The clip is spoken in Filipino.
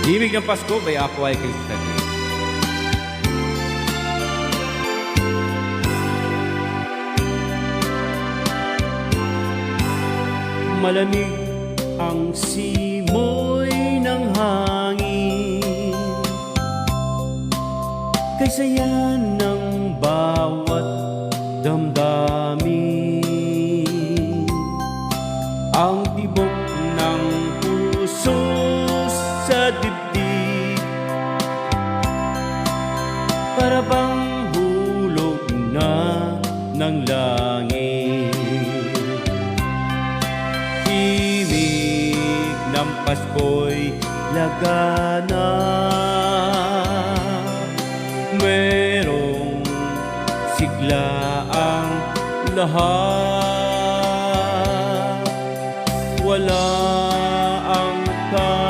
Himig ng Pasko by Aqua Cristal. Malamig ang simoy ng hangin, kaysa yan ng bawat damdamin. Ang tibok ng puso sa dibdib, para bang hulog na ng langit. Himig ng Pasko'y lagana, merong sigla ang lahat.